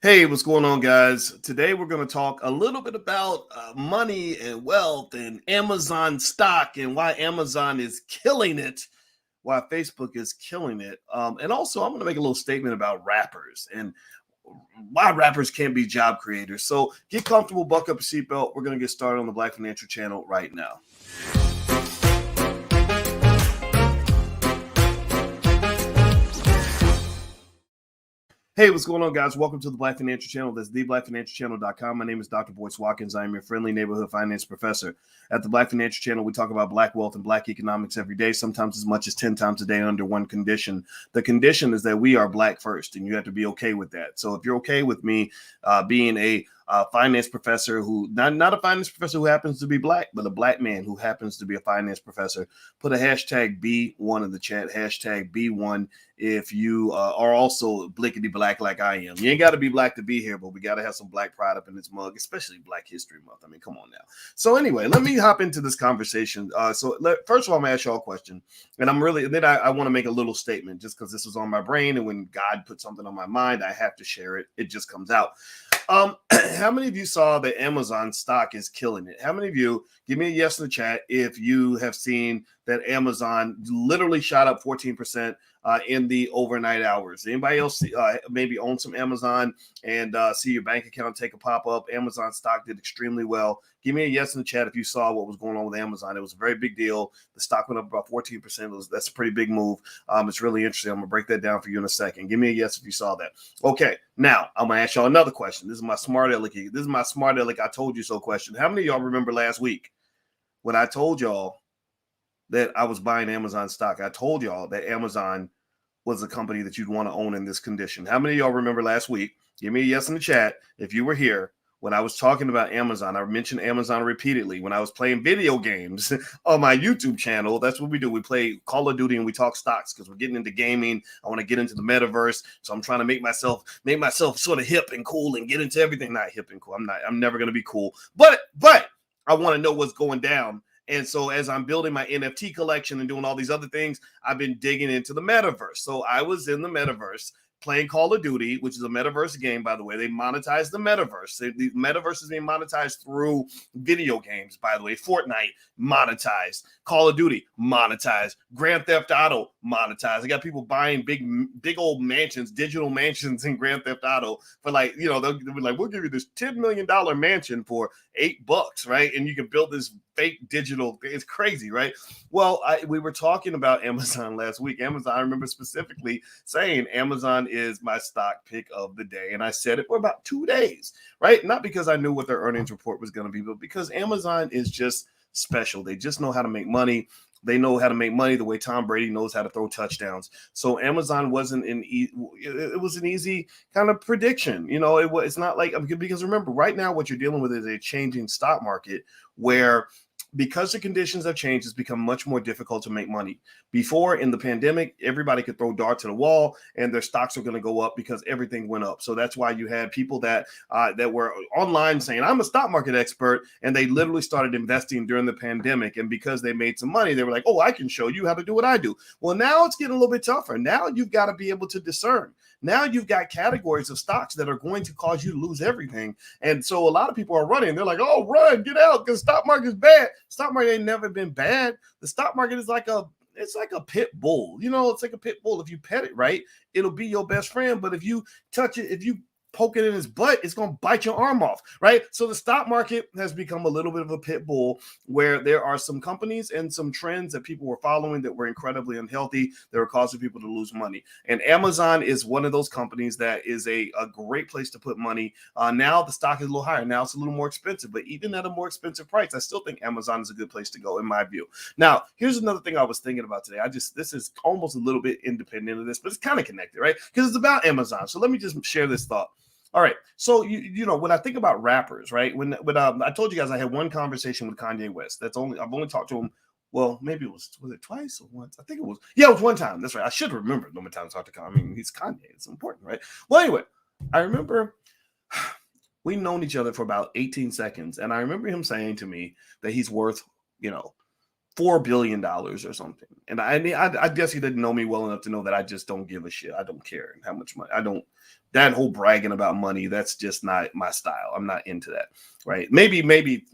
Hey, what's going on, guys? Today we're going to talk a little bit about money and wealth and Amazon stock and why Amazon is killing it, why Facebook is killing it. And also, I'm going to make a little statement about rappers and why rappers can't be job creators. So get comfortable, buck up your seatbelt. We're going to get started on the Black Financial Channel right now. Hey, what's going on, guys? Welcome to the Black Financial Channel. That's theblackfinancialchannel.com. My name is Dr. Boyce Watkins. I am your friendly neighborhood finance professor. At the Black Financial Channel, we talk about Black wealth and Black economics every day, sometimes as much as 10 times a day under one condition. The condition is that we are Black first, and you have to be okay with that. So if you're okay with me being a finance professor who, not a finance professor who happens to be Black, but a Black man who happens to be a finance professor, put a hashtag B1 in the chat, hashtag B1 if you are also blickety Black like I am. You ain't got to be Black to be here, but we got to have some Black pride up in this mug, especially Black History Month. I mean, come on now. So anyway, let me hop into this conversation. First of all, I'm going to ask y'all a question. And I want to make a little statement just because this was on my brain. And when God put something on my mind, I have to share it. It just comes out. How many of you saw that Amazon stock is killing it? How many of you, give me a yes in the chat if you have seen that Amazon literally shot up 14% in the overnight hours? Anybody else maybe own some Amazon and see your bank account take a pop up? Amazon stock did extremely well. Give me a yes in the chat if you saw what was going on with Amazon. It was a very big deal. The stock went up about 14%. That's a pretty big move. It's really interesting. I'm going to break that down for you in a second. Give me a yes if you saw that. Okay, now I'm going to ask y'all another question. This is my smart aleck. I told you so question. How many of y'all remember last week when I told y'all that I was buying Amazon stock? I told y'all that Amazon was a company that you'd want to own in this condition. How many of y'all remember last week? Give me a yes in the chat if you were here when I was talking about Amazon. I mentioned Amazon repeatedly when I was playing video games on my YouTube channel. That's what we do. We play Call of Duty and we talk stocks because we're getting into gaming. I want to get into the metaverse. So I'm trying to make myself sort of hip and cool and get into everything. Not hip and cool. I'm never going to be cool, but I want to know what's going down. And so as I'm building my NFT collection and doing all these other things, I've been digging into the metaverse. So I was in the metaverse playing Call of Duty, which is a metaverse game, by the way. They monetize the metaverse. The metaverse is being monetized through video games, by the way. Fortnite, monetized. Call of Duty, monetized. Grand Theft Auto, monetized. I got people buying big old mansions, digital mansions in Grand Theft Auto for they'll be like, we'll give you this $10 million mansion for $8, right? And you can build this fake digital. It's crazy, right? Well, we were talking about Amazon last week. Amazon, I remember specifically saying Amazon is my stock pick of the day. And I said it for about 2 days, right? Not because I knew what their earnings report was going to be, but because Amazon is just special. They just know how to make money. They know how to make money the way Tom Brady knows how to throw touchdowns. So Amazon it was an easy kind of prediction. It's not like, because remember, right now what you're dealing with is a changing stock market where, because the conditions have changed, it's become much more difficult to make money. Before, in the pandemic, everybody could throw darts at a wall and their stocks are going to go up because everything went up. So that's why you had people that were online saying, I'm a stock market expert, and they literally started investing during the pandemic. And because they made some money, they were like, oh, I can show you how to do what I do. Well, now it's getting a little bit tougher. Now you've got to be able to discern. Now you've got categories of stocks that are going to cause you to lose everything. And so a lot of people are running. They're like, oh, run, get out, because stock market is bad. Stock market ain't never been bad. The stock market is like a pit bull. It's like a pit bull. If you pet it right, it'll be your best friend. But if you touch it, if you poke it in his butt, it's going to bite your arm off, right? So the stock market has become a little bit of a pit bull where there are some companies and some trends that people were following that were incredibly unhealthy, that were causing people to lose money. And Amazon is one of those companies that is a great place to put money. Now the stock is a little higher. Now it's a little more expensive, but even at a more expensive price, I still think Amazon is a good place to go in my view. Now, here's another thing I was thinking about today. This is almost a little bit independent of this, but it's kind of connected, right? Because it's about Amazon. So let me just share this thought. All right. So, when I think about rappers, right, when I told you guys I had one conversation with Kanye West. I've only talked to him. Well, maybe was it twice or once? I think it was. Yeah, it was one time. That's right. I should remember the time I talked to Kanye. I mean, he's Kanye. It's important, right? Well, anyway, I remember we've known each other for about 18 seconds. And I remember him saying to me that he's worth, $4 billion or something. And I guess he didn't know me well enough to know that I just don't give a shit. I don't care how much money. that whole bragging about money, that's just not my style. I'm not into that, right? Maybe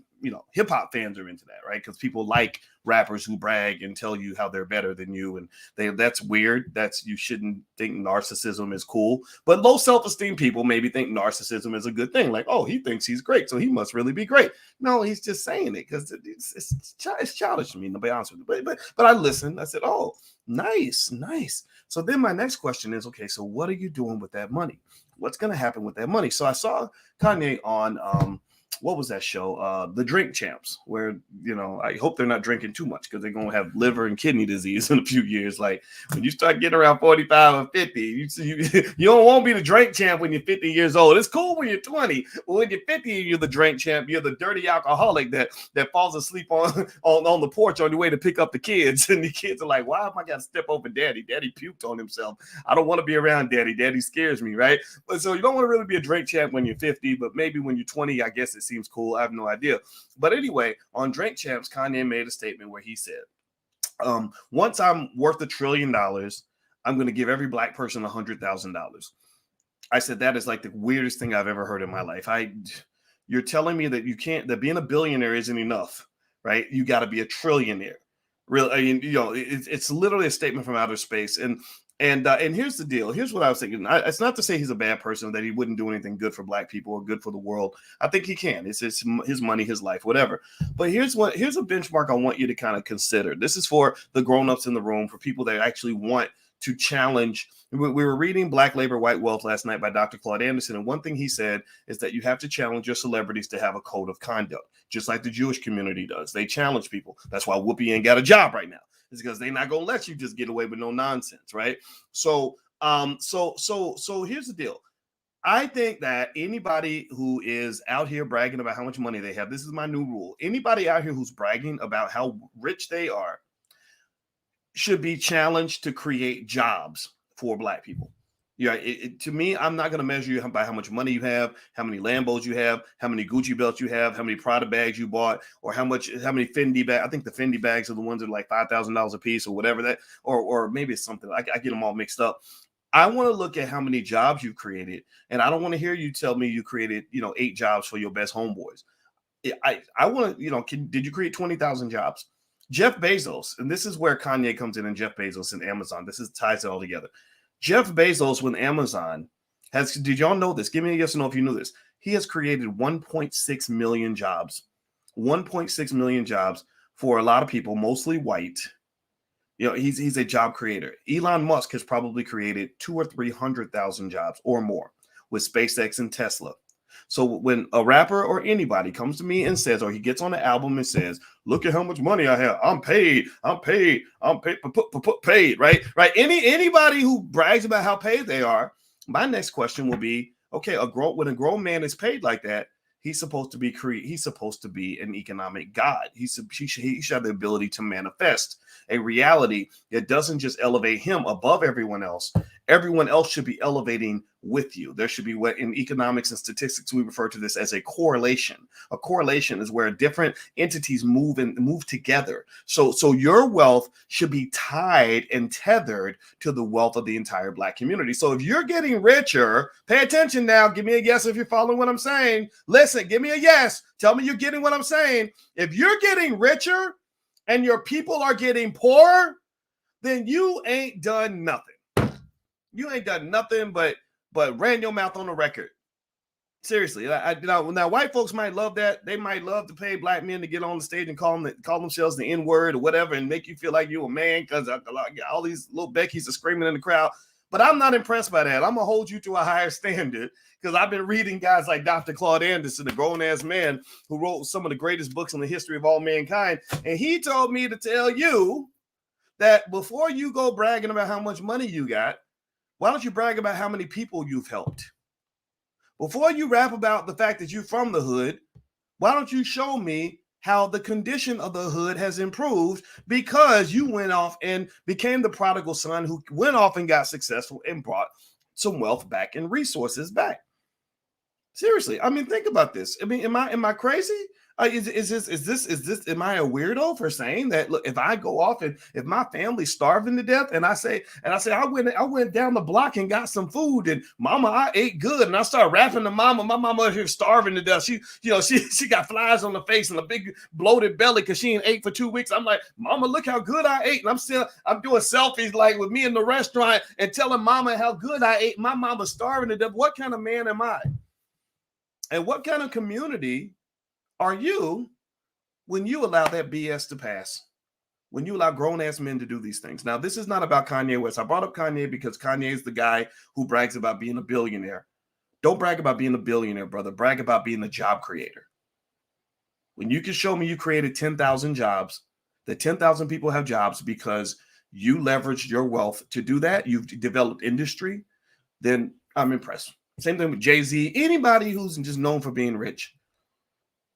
hip hop fans are into that, right? Because people like rappers who brag and tell you how they're better than you, and that's weird. You shouldn't think narcissism is cool. But low self-esteem people maybe think narcissism is a good thing. Like, oh, he thinks he's great, so he must really be great. No, he's just saying it because it's childish to me, to be honest with you. But I listened. I said, oh, nice. So then my next question is, okay, so what are you doing with that money? What's going to happen with that money? So I saw Kanye on what was that show? The Drink Champs, where, I hope they're not drinking too much because they're going to have liver and kidney disease in a few years. Like when you start getting around 45 or 50, you don't want to be the drink champ when you're 50 years old. It's cool when you're 20, but when you're 50, you're the drink champ. You're the dirty alcoholic that falls asleep on the porch on your way to pick up the kids. And the kids are like, why am I got to step over daddy? Daddy puked on himself. I don't want to be around daddy. Daddy scares me, right? But so you don't want to really be a drink champ when you're 50, but maybe when you're 20, I guess it seems cool. I have no idea. But anyway, on Drink Champs, Kanye made a statement where he said, once I'm worth $1 trillion, I'm going to give every black person $100,000. I said, that is like the weirdest thing I've ever heard in my life. You're telling me that being a billionaire isn't enough, right? You got to be a trillionaire. It's literally a statement from outer space. And here's the deal. Here's what I was thinking. It's not to say he's a bad person, that he wouldn't do anything good for black people or good for the world. I think he can. It's his money, his life, whatever. But here's a benchmark I want you to kind of consider. This is for the grown-ups in the room, for people that actually want to challenge. We were reading Black Labor, White Wealth last night by Dr. Claude Anderson. And one thing he said is that you have to challenge your celebrities to have a code of conduct, just like the Jewish community does. They challenge people. That's why Whoopi ain't got a job right now. It's because they're not going to let you just get away with no nonsense, right? So here's the deal. I think that anybody who is out here bragging about how much money they have, this is my new rule. Anybody out here who's bragging about how rich they are should be challenged to create jobs for black people. To me, I'm not going to measure you by how much money you have, how many Lambos you have, how many Gucci belts you have, how many Prada bags you bought, or how many Fendi bags. I think the Fendi bags are the ones that are like $5,000 a piece or whatever that, or maybe it's something. I get them all mixed up. I want to look at how many jobs you've created, and I don't want to hear you tell me you created 8 jobs for your best homeboys. I want to did you create 20,000 jobs? Jeff Bezos, and this is where Kanye comes in, and Jeff Bezos and Amazon. This ties it all together. Jeff Bezos with Amazon did y'all know this? Give me a yes or no if you knew this. He has created 1.6 million jobs. 1.6 million jobs for a lot of people, mostly white. He's a job creator. Elon Musk has probably created 200,000 or 300,000 jobs or more with SpaceX and Tesla. So when a rapper or anybody comes to me and says, or he gets on the album and says, look at how much money I have. I'm paid, right? Anybody who brags about how paid they are, my next question will be, okay, when a grown man is paid like that, he's supposed to be an economic god. He should have the ability to manifest a reality that doesn't just elevate him above everyone else. Everyone else should be elevating with you. There should be what in economics and statistics we refer to this as a correlation. A correlation is where different entities move together. So your wealth should be tied and tethered to the wealth of the entire black community. So if you're getting richer, pay attention now. Give me a yes if you're following what I'm saying. Listen, give me a yes. Tell me you're getting what I'm saying. If you're getting richer and your people are getting poorer, then you ain't done nothing. You ain't done nothing but ran your mouth on the record. Seriously. Now white folks might love that. They might love to pay black men to get on the stage and call themselves the N-word or whatever and make you feel like you're a man because all these little Beckys are screaming in the crowd. But I'm not impressed by that. I'm going to hold you to a higher standard because I've been reading guys like Dr. Claude Anderson, a grown-ass man who wrote some of the greatest books in the history of all mankind. And he told me to tell you that before you go bragging about how much money you got, why don't you brag about how many people you've helped? Before you rap about the fact that you're from the hood, why don't you show me how the condition of the hood has improved because you went off and became the prodigal son who went off and got successful and brought some wealth back and resources back. Seriously, I mean, think about this. I mean, am I crazy? Am I a weirdo for saying that? Look, if I go off and if my family's starving to death, and I say I went down the block and got some food, and mama, I ate good, and I start rapping to mama, my mama here starving to death. She got flies on the face and a big bloated belly because she ain't ate for 2 weeks. I'm like, mama, look how good I ate, and I'm doing selfies like with me in the restaurant and telling mama how good I ate. My mama's starving to death. What kind of man am I? And what kind of community are you when you allow that BS to pass? When you allow grown-ass men to do these things? Now, this is not about Kanye West. I brought up Kanye because Kanye is the guy who brags about being a billionaire. Don't brag about being a billionaire, brother. Brag about being a job creator. When you can show me you created 10,000 jobs, that 10,000 people have jobs because you leveraged your wealth to do that, you've developed industry, then I'm impressed. Same thing with Jay-Z. Anybody who's just known for being rich.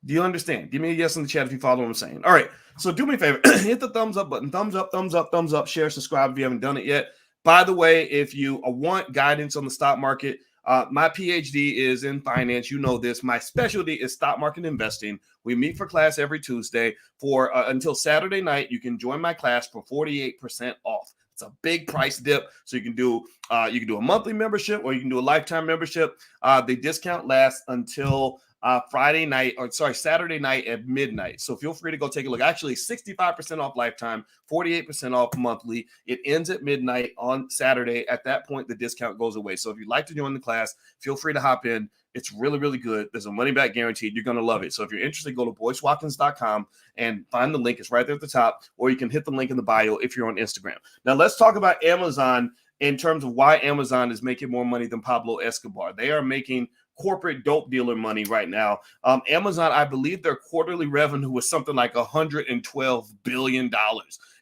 Do you understand? Give me a yes in the chat if you follow what I'm saying. All right. So do me a favor. Hit the thumbs up button. Thumbs up, thumbs up, thumbs up. Share, subscribe if you haven't done it yet. By the way, if you want guidance on the stock market, my PhD is in finance. You know this. My specialty is stock market investing. We meet for class every Tuesday for until Saturday night. You can join my class for 48% off. It's a big price dip. So you can do a monthly membership or you can do a lifetime membership. The discount lasts until Saturday night at midnight. So feel free to go take a look. Actually, 65% off lifetime, 48% off monthly. It ends at midnight on Saturday. At that point, the discount goes away. So if you'd like to join the class, feel free to hop in. It's really, really good. There's a money back guaranteed. You're going to love it. So if you're interested, go to boycewatkins.com and find the link. It's right there at the top, or you can hit the link in the bio if you're on Instagram. Now let's talk about Amazon in terms of why Amazon is making more money than Pablo Escobar. They are making corporate dope dealer money right now. Amazon, I believe their quarterly revenue was something like $112 billion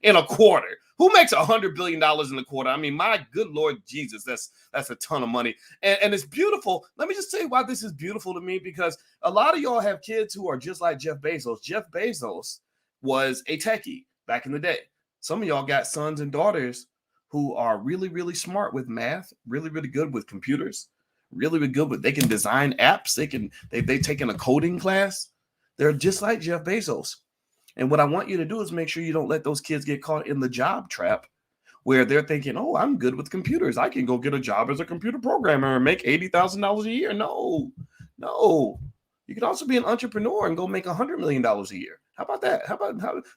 in a quarter. Who makes $100 billion in a quarter? I mean, my good Lord Jesus, that's a ton of money. And it's beautiful. Let me just tell you why this is beautiful to me, because a lot of y'all have kids who are just like Jeff Bezos. Jeff Bezos was a techie back in the day. Some of y'all got sons and daughters who are really, really smart with math, really, really good with computers, really, really good with, they can design apps. They've taken a coding class. They're just like Jeff Bezos. And what I want you to do is make sure you don't let those kids get caught in the job trap where they're thinking, oh, I'm good with computers. I can go get a job as a computer programmer and make $80,000 a year. No. You can also be an entrepreneur and go make $100 million a year. How about that?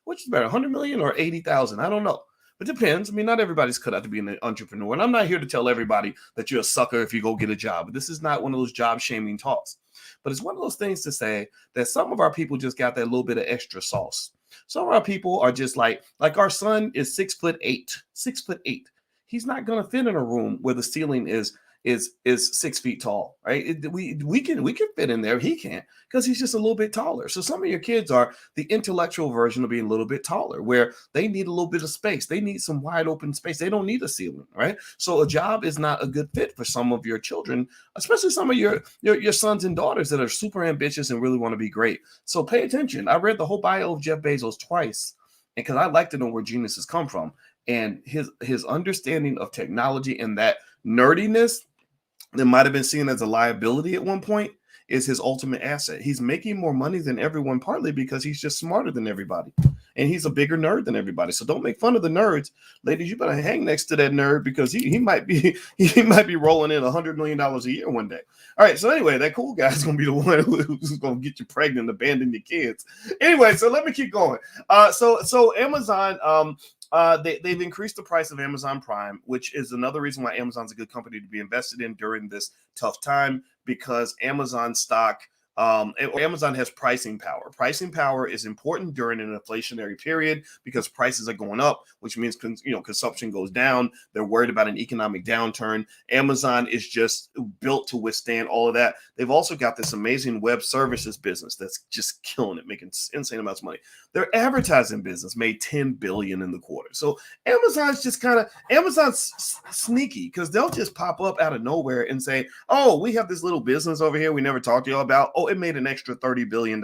Which is better, 100 million or 80,000? I don't know. It depends. I mean, not everybody's cut out to be an entrepreneur. And I'm not here to tell everybody that you're a sucker if you go get a job. This is not one of those job shaming talks. But it's one of those things to say that some of our people just got that little bit of extra sauce. Some of our people are just like our son is 6'8", 6'8". He's not going to fit in a room where the ceiling is 6 feet tall, right? We can fit in there. He can't, because he's just a little bit taller. So some of your kids are the intellectual version of being a little bit taller, where they need a little bit of space. They need some wide open space. They don't need a ceiling, right? So a job is not a good fit for some of your children, especially some of your sons and daughters that are super ambitious and really want to be great. So pay attention. I read the whole bio of Jeff Bezos twice, and because I like to know where geniuses come from, and his understanding of technology and that nerdiness that might have been seen as a liability at one point is his ultimate asset. He's making more money than everyone, partly because he's just smarter than everybody, and he's a bigger nerd than everybody. So don't make fun of the nerds, ladies. You better hang next to that nerd, because he might be rolling in $100 million a year one day. All right. So anyway, that cool guy is going to be the one who's going to get you pregnant, abandon your kids. Anyway, so let me keep going. So Amazon, they've increased the price of Amazon Prime, which is another reason why Amazon's a good company to be invested in during this tough time, because Amazon stock, Amazon has pricing power. Pricing power is important during an inflationary period because prices are going up, which means consumption goes down. They're worried about an economic downturn. Amazon is just built to withstand all of that. They've also got this amazing web services business that's just killing it, making insane amounts of money. Their advertising business made $10 billion in the quarter. So Amazon's sneaky, because they'll just pop up out of nowhere and say, oh, we have this little business over here we never talked to y'all about. Oh, it made an extra $30 billion.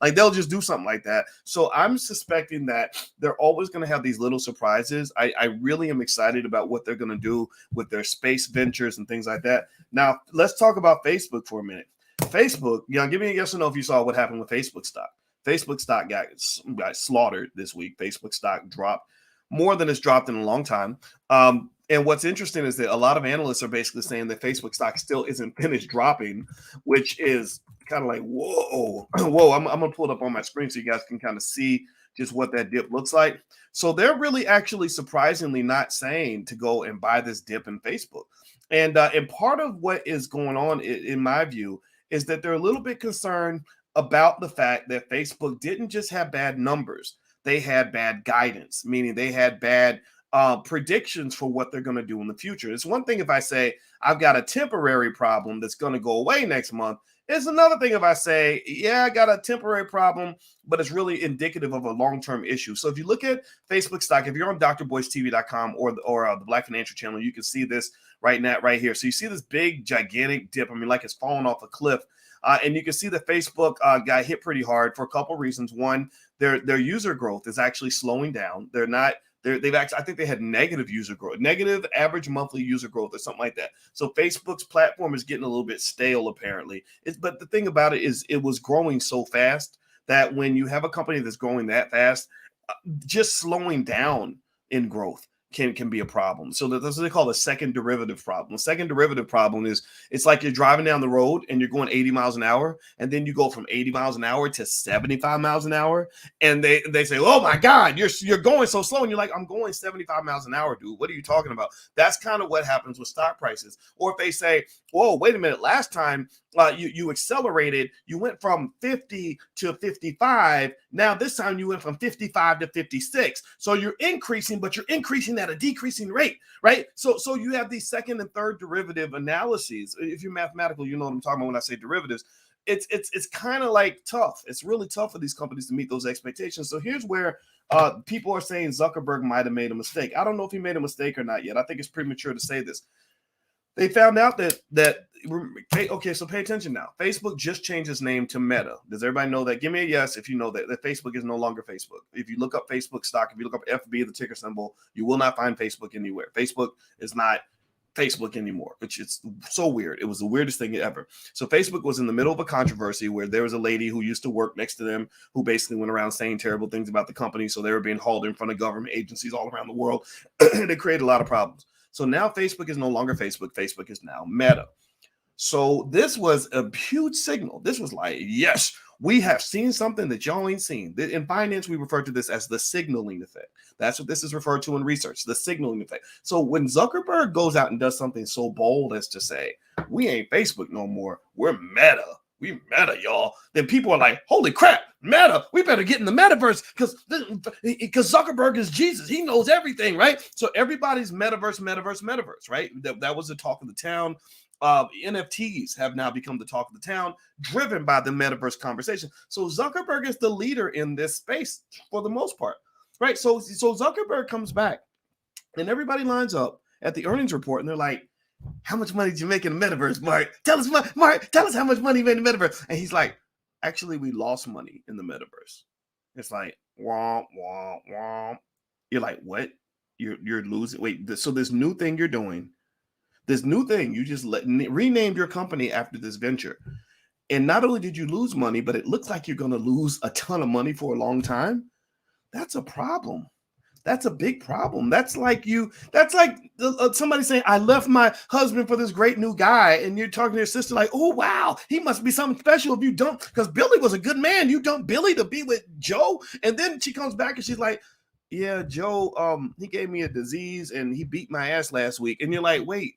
Like, they'll just do something like that. So I'm suspecting that they're always going to have these little surprises. I really am excited about what they're going to do with their space ventures and things like that. Now, let's talk about Facebook for a minute. Facebook, give me a yes or no if you saw what happened with Facebook stock. Facebook stock got slaughtered this week. Facebook stock dropped more than it's dropped in a long time. And what's interesting is that a lot of analysts are basically saying that Facebook stock still isn't finished dropping, which is kind of like, whoa, whoa. I'm going to pull it up on my screen so you guys can kind of see just what that dip looks like. So they're really actually surprisingly not saying to go and buy this dip in Facebook. And part of what is going on, in my view, is that they're a little bit concerned about the fact that Facebook didn't just have bad numbers. They had bad guidance, meaning they had bad predictions for what they're going to do in the future. It's one thing if I say I've got a temporary problem that's going to go away next month. It's another thing if I say, yeah, I got a temporary problem, but it's really indicative of a long-term issue. So if you look at Facebook stock, if you're on drboystv.com or the Black Financial Channel, you can see this right here. So you see this big, gigantic dip. I mean, like it's falling off a cliff. And you can see that Facebook got hit pretty hard for a couple of reasons. One, their user growth is actually slowing down. They've actually, I think they had negative user growth, negative average monthly user growth or something like that. So Facebook's platform is getting a little bit stale, apparently. But the thing about it is it was growing so fast that when you have a company that's growing that fast, just slowing down in growth can be a problem. So that's what they call the second derivative problem. The second derivative problem is it's like you're driving down the road and you're going 80 miles an hour, and then you go from 80 miles an hour to 75 miles an hour, and they say, oh my God, you're going so slow, and you're like, I'm going 75 miles an hour, dude. What are you talking about? That's kind of what happens with stock prices. Or if they say, whoa, wait a minute, last time you accelerated, you went from 50 to 55. Now this time you went from 55 to 56. So you're increasing, but you're increasing at a decreasing rate, right? So you have these second and third derivative analyses. If you're mathematical, you know what I'm talking about when I say derivatives. It's kind of like tough. It's really tough for these companies to meet those expectations. So here's where people are saying Zuckerberg might have made a mistake. I don't know if he made a mistake or not yet. I think it's premature to say this. They found out okay, so pay attention now. Facebook just changed its name to Meta. Does everybody know that? Give me a yes if you know that Facebook is no longer Facebook. If you look up Facebook stock, if you look up FB, the ticker symbol, you will not find Facebook anywhere. Facebook is not Facebook anymore, which is so weird. It was the weirdest thing ever. So Facebook was in the middle of a controversy where there was a lady who used to work next to them who basically went around saying terrible things about the company. So they were being hauled in front of government agencies all around the world. And it created a lot of problems. So now Facebook is no longer Facebook. Facebook is now Meta. So this was a huge signal. This was like, yes, we have seen something that y'all ain't seen. In finance, we refer to this as the signaling effect. That's what this is referred to in research, the signaling effect. So when Zuckerberg goes out and does something so bold as to say, we ain't Facebook no more, we're Meta. We Meta, y'all. Then people are like, holy crap, Meta, we better get in the metaverse because Zuckerberg is Jesus. He knows everything, right? So everybody's metaverse, right? That was the talk of the town. NFTs have now become the talk of the town, driven by the metaverse conversation. So Zuckerberg is the leader in this space for the most part, right? So Zuckerberg comes back and everybody lines up at the earnings report and they're like, how much money did you make in the metaverse, Mark? Tell us how much money you made in the metaverse. And he's like, actually, we lost money in the metaverse. It's like, womp, womp, womp. You're like, what? You're losing. Wait, so this new thing you're doing, this new thing, you just renamed your company after this venture. And not only did you lose money, but it looks like you're going to lose a ton of money for a long time. That's a problem. That's a big problem. That's like somebody saying, I left my husband for this great new guy. And you're talking to your sister like, oh, wow, he must be something special if you don't, because Billy was a good man. You dump Billy to be with Joe. And then she comes back and she's like, yeah, Joe, he gave me a disease and he beat my ass last week. And you're like, wait,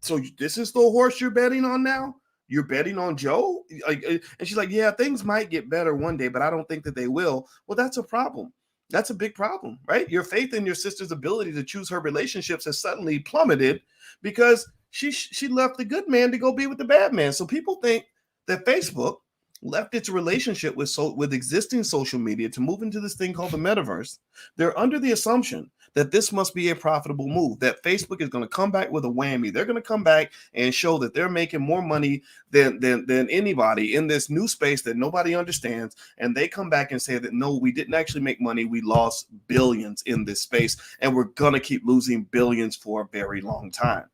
so this is the horse you're betting on now? You're betting on Joe? And she's like, yeah, things might get better one day, but I don't think that they will. Well, that's a problem. That's a big problem, right? Your faith in your sister's ability to choose her relationships has suddenly plummeted because she left the good man to go be with the bad man. So people think that Facebook left its relationship with existing social media to move into this thing called the metaverse. They're under the assumption that this must be a profitable move, that Facebook is going to come back with a whammy. They're going to come back and show that they're making more money than anybody in this new space that nobody understands. And they come back and say that, no, we didn't actually make money. We lost billions in this space, and we're going to keep losing billions for a very long time.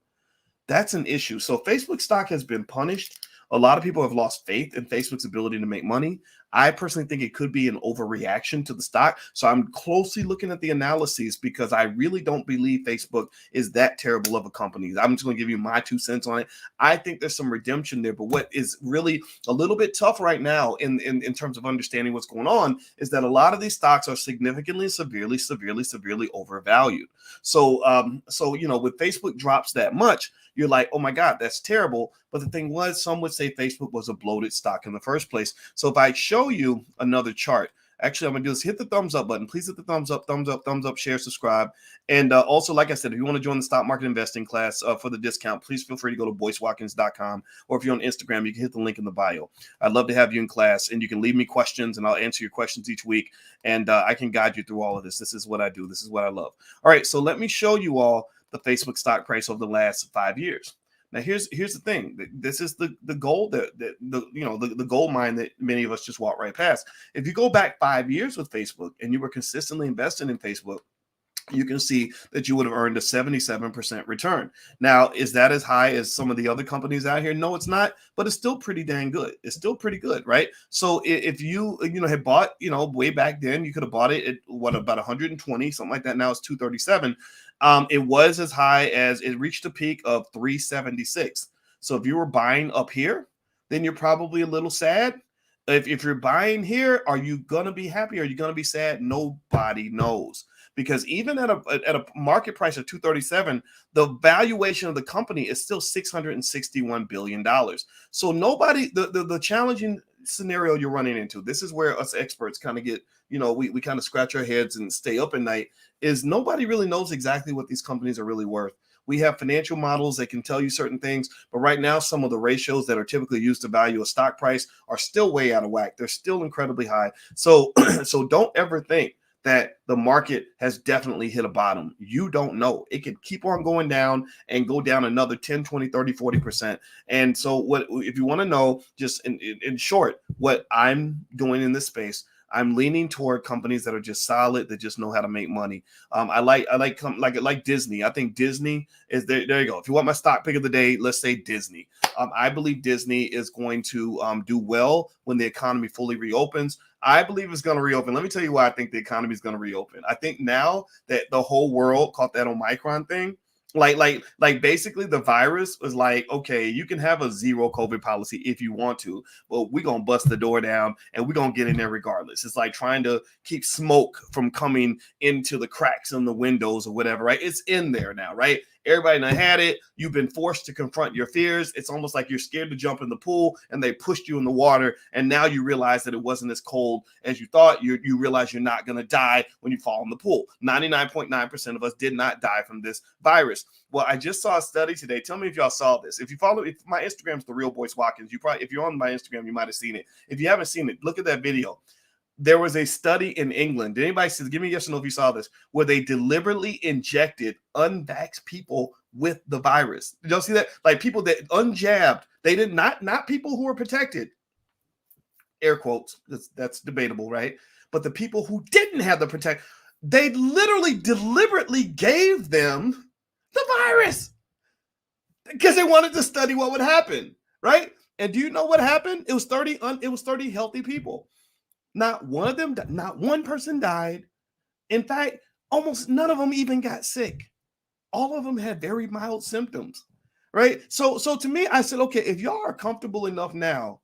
That's an issue. So Facebook stock has been punished. A lot of people have lost faith in Facebook's ability to make money. I personally think it could be an overreaction to the stock. So I'm closely looking at the analyses because I really don't believe Facebook is that terrible of a company. I'm just going to give you my 2 cents on it. I think there's some redemption there. But what is really a little bit tough right now in terms of understanding what's going on is that a lot of these stocks are significantly, severely overvalued. So, when Facebook drops that much, you're like, oh my God, that's terrible. But the thing was, some would say Facebook was a bloated stock in the first place. So if I show you another chart, actually, I'm going to do is hit the thumbs up button. Please hit the thumbs up, share, subscribe. And also, like I said, if you want to join the stock market investing class for the discount, please feel free to go to boycewatkins.com. Or if you're on Instagram, you can hit the link in the bio. I'd love to have you in class, and you can leave me questions, and I'll answer your questions each week. And I can guide you through all of this. This is what I do. This is what I love. All right, so let me show you all the Facebook stock price over the last 5 years. Now, here's the thing. This is the gold the gold mine that many of us just walk right past. If you go back 5 years with Facebook and you were consistently investing in Facebook, you can see that you would have earned a 77% return. Now, is that as high as some of the other companies out here? No, it's not, but it's still pretty dang good. It's still pretty good, right? So if you had bought, way back then, you could have bought it at about 120, something like that. Now it's 237. It was as high as it reached a peak of 376. So if you were buying up here, then you're probably a little sad. If you're buying here, are you going to be happy? Are you going to be sad? Nobody knows. Because even at a market price of 237, the valuation of the company is still $661 billion. So nobody, the challenging scenario you're running into, this is where us experts kind of get, we kind of scratch our heads and stay up at night, is nobody really knows exactly what these companies are really worth. We have financial models that can tell you certain things, but right now, some of the ratios that are typically used to value a stock price are still way out of whack. They're still incredibly high. So, so don't ever think that the market has definitely hit a bottom. You don't know. It could keep on going down and go down another 10, 20, 30, 40%. And so if you want to know, just in short, what I'm doing in this space, I'm leaning toward companies that are just solid, that just know how to make money. I like Disney. I think Disney is there. There you go. If you want my stock pick of the day, let's say Disney. I believe Disney is going to do well when the economy fully reopens. I believe it's going to reopen. Let me tell you why I think the economy is going to reopen. I think now that the whole world caught that Omicron thing, like basically the virus was like, okay, you can have a zero COVID policy if you want to, but we're going to bust the door down and we're going to get in there regardless. It's like trying to keep smoke from coming into the cracks in the windows or whatever, right? It's in there now, right? Everybody done had it. You've been forced to confront your fears. It's almost like you're scared to jump in the pool and they pushed you in the water. And now you realize that it wasn't as cold as you thought. You realize you're not going to die when you fall in the pool. 99.9% of us did not die from this virus. Well, I just saw a study today. Tell me if y'all saw this. If my Instagram's The Real Boyce Watkins, if you're on my Instagram, you might have seen it. If you haven't seen it, look at that video. There was a study in England. Did anybody see? Give me a yes or no if you saw this, where they deliberately injected unvaxxed people with the virus. Did y'all see that? Like people that unjabbed, they did not people who were protected. Air quotes. That's debatable, right? But the people who didn't have the protection, they literally deliberately gave them the virus because they wanted to study what would happen, right? And do you know what happened? It was 30 healthy people. Not one person died. In fact, almost none of them even got sick. All of them had very mild symptoms, right? So to me, I said, okay, if y'all are comfortable enough now,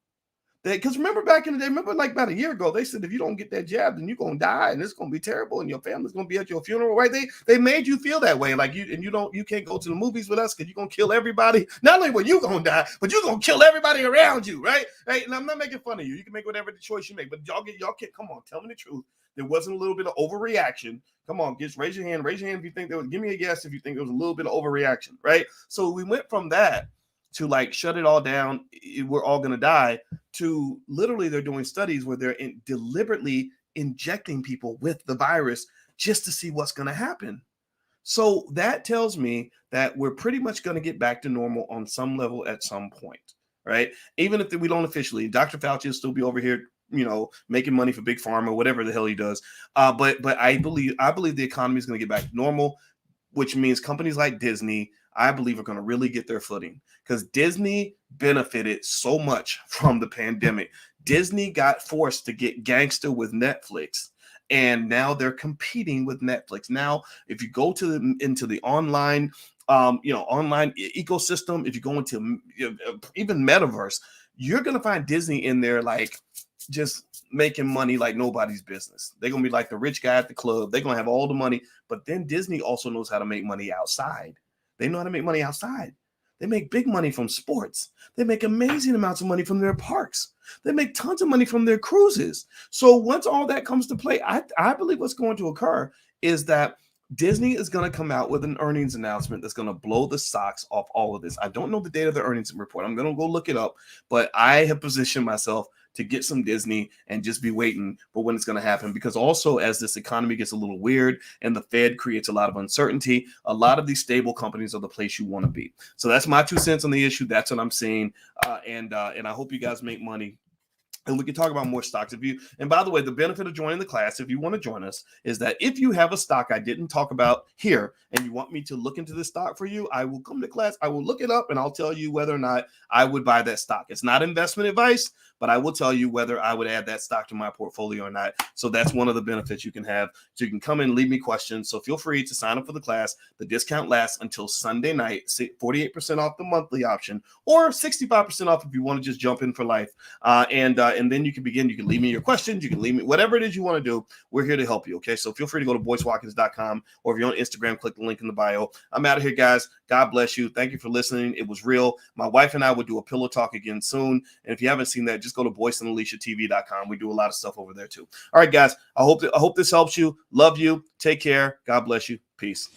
because remember back in the day, like about a year ago, they said if you don't get that jab, then you're gonna die and it's gonna be terrible, and your family's gonna be at your funeral, right? They made you feel that way, like you can't go to the movies with us because you're gonna kill everybody. Not only will you gonna die, but you're gonna kill everybody around you, right? Right? And I'm not making fun of you. You can make whatever the choice you make, but y'all can't come on, tell me the truth. There wasn't a little bit of overreaction. Come on, just raise your hand. Raise your hand if you think there was. Give me a yes if you think there was a little bit of overreaction, right? So we went from that to like shut it all down, we're all going to die, to literally they're doing studies where they're deliberately injecting people with the virus just to see what's going to happen. So that tells me that we're pretty much going to get back to normal on some level at some point, right? Even if we don't officially, Dr. Fauci will still be over here, making money for Big Pharma, whatever the hell he does. But I believe the economy is going to get back to normal, which means companies like Disney, I believe are going to really get their footing, because Disney benefited so much from the pandemic. Disney got forced to get gangster with Netflix, and now they're competing with Netflix. Now, if you go into the online, online ecosystem, if you go into even metaverse, you're gonna find Disney in there, like, just making money like nobody's business. They're gonna be like the rich guy at the club. They're gonna have all the money, but then Disney also knows how to make money outside. They know how to make money outside. They make big money from sports. They make amazing amounts of money from their parks. They make tons of money from their cruises. So once all that comes to play, I believe what's going to occur is that Disney is going to come out with an earnings announcement that's going to blow the socks off all of this. I don't know the date of the earnings report. I'm going to go look it up, but I have positioned myself to get some Disney and just be waiting for when it's going to happen. Because also, as this economy gets a little weird and the Fed creates a lot of uncertainty, a lot of these stable companies are the place you want to be. So that's my 2 cents on the issue. That's what I'm saying. And I hope you guys make money. And we can talk about more stocks. And by the way, the benefit of joining the class, if you want to join us, is that if you have a stock I didn't talk about here and you want me to look into this stock for you, I will come to class, I will look it up, and I'll tell you whether or not I would buy that stock. It's not investment advice, but I will tell you whether I would add that stock to my portfolio or not. So that's one of the benefits you can have. So you can come in, leave me questions. So feel free to sign up for the class. The discount lasts until Sunday night, 48% off the monthly option, or 65% off if you want to just jump in for life. And then you can begin. You can leave me your questions. You can leave me whatever it is you want to do. We're here to help you. Okay. So feel free to go to boycewatkins.com, or if you're on Instagram, click the link in the bio. I'm out of here, guys. God bless you. Thank you for listening. It was real. My wife and I will do a pillow talk again soon. And if you haven't seen that, just go to boyceandaliciatv.com. We do a lot of stuff over there too. All right, guys. I hope this helps you. Love you. Take care. God bless you. Peace.